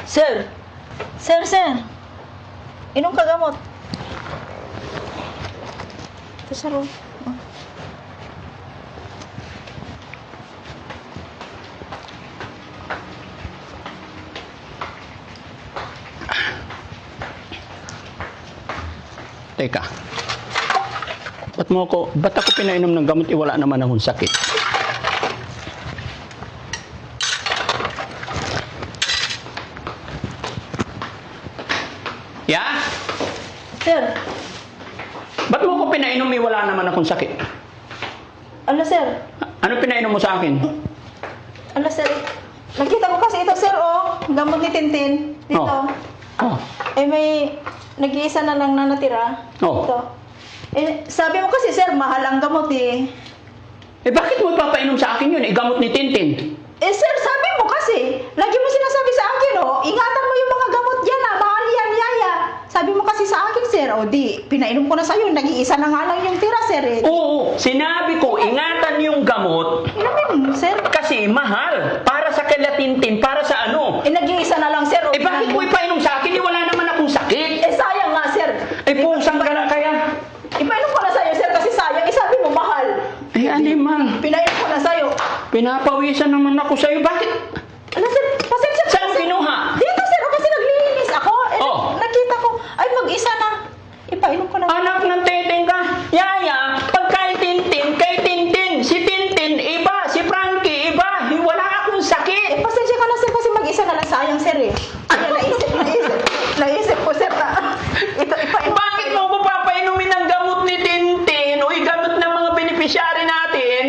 Sir! Sir! Inom ka gamot. Ito sa room. Oh. Teka. Ba't ako pinainom ng gamot? Wala naman akong sakit. Ya? Sir! Ba't mo ko pinainom? Wala naman akong sakit. Ano, sir? Ano pinainom mo sa akin? Ano, sir? Nakita ko kasi ito, sir, oh. Gamot ni Tintin. Dito. Oh. Eh, may nag-iisa na lang na natira. Oh. Ito. Eh, sabi mo kasi, sir, mahal ang gamot, eh. Eh bakit mo ipapainom sa akin yun? Gamot ni Tintin. Eh, sir, sabi mo kasi, lagi mo sinasabi sa akin, oh, ingatan mo yung mga gamot dyan, ah. Mahal yan, yaya. Sabi mo kasi sa akin, sir, o di, pinainom ko na sa'yo, nag-iisa na nga lang yung tira, sir, eh. Oo, sinabi ko, ingatan yung gamot Inumin mo, sir. kasi mahal. Para sa kila Tintin, para sa ano? Eh, nag-iisa na lang, sir. Eh bakit mo ipainom sa akin? Wala naman akong sakit. Eh, sayang nga, sir. Eh pusang ka na kaya. Ipainom ko na sa'yo, sir, kasi sayang. Eh, sabi mo, mahal. Eh animal, Pinainom ko na sa'yo. pinapawisan naman ako sa'yo. Bakit? Ano, sir? Pasensya Saan mo kinuha? Dito, sir. Kasi naglilinis ako. Eh, Oh. nakita ko. Ay, mag-isa na. Ipainom ko na. Anak ng Tintin ka. Yaya, pag kay Tintin, si Tintin, iba, si Frankie, iba. Wala akong Eh, sakit. pasensya ka na, sir, kasi mag-isa na lang. Sayang, sir, eh. Kaya naisip ko, sir, na ito, ipainom. Bakit mo ko papainumin ng gamot ni Tintin o gamot ng mga beneficiary natin?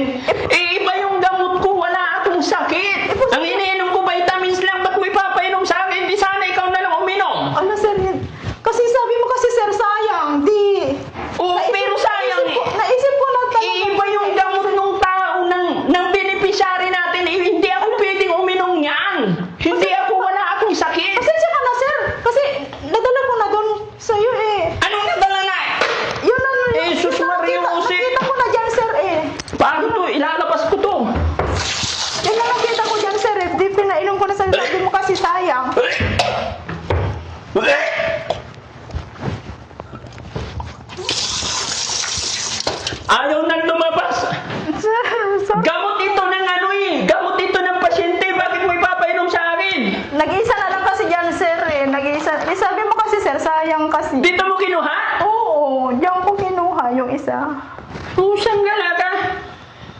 Eh, iba yung gamot ko, wala akong sakit. Ang iniinom ko vitamins lang, ba't mo ipapainom sa akin? Di sana ikaw na lang uminom. Ano, sir? Kasi sabi mo kasi, sir, sayang. Di. Oo, pero sayang eh. Naisip ko na talaga. Iba yung gamot ng tao, ng beneficiary natin. Eh, hindi ako pwedeng uminom yan. Hindi ako, wala akong sakit. Pasensya ka na, sir. Kasi nadala ko na doon sa'yo, eh. Anong nadala na? Yun ang... Eh, sus Mario, Jose. Nakita ko na dyan, sir, eh. Paano to? Ilalabas ko to. Yun ang nakita ko dyan, sir, eh. Di pinainom ko na sa'yo. Sabi mo kasi sayang. Ayaw nang lumabas. Sir, sorry. Gamot ito ng ano eh. Gamot ito ng pasyente. Bakit mo ipapainom sa akin? Nag-iisa na lang kasi dyan, sir, eh. Nag-iisa. Eh, sabi mo kasi, sir, sayang kasi. Dito mo kinuha? Oo, diyan ko kinuha yung isa. Pusang galata.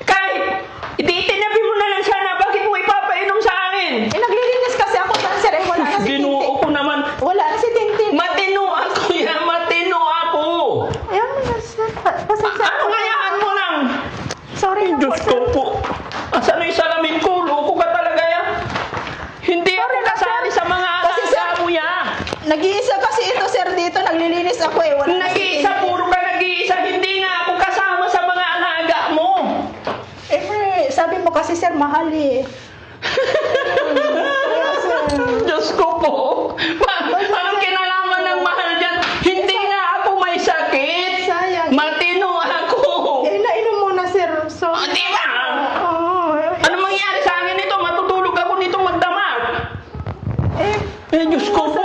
Kahit ititinabi mo na lang sana. Bakit mo ipapainom sa akin? Eh, naglilinis kasi ako dyan, sir, eh. Wala na si Ginuo Tintin. ko naman. Wala na si Tintin. Matino ako yan. Matino ako. Ayun na, sir. Pasensya. Ano kayaan mo lang? Sorry na po, Diyos sir. ko po. Asan na yung salamin ko? Loko ka talaga yan. Hindi ako kasali sa mga Kasi, sir, alaga mo yan. Nag-iisa kasi ito, sir, dito. Naglilinis ako, eh. Wala na si Nag-iisa, Tintin. puro ka nag-iisa. Hindi nga ako kasama sa mga alaga mo. Eh, sabi mo kasi, sir, mahal, eh. Kaya, sir. Diyos ko po. Anong kinalaman ng mahal dyan? Hindi nga ako may sakit. Sayang. Matino ako. Eh, nainom mo na, sir. So, Di ba? Oo. Ano mangyari sa akin nito? Matutulog ako nito magdamag. Eh, Eh, Diyos ko po.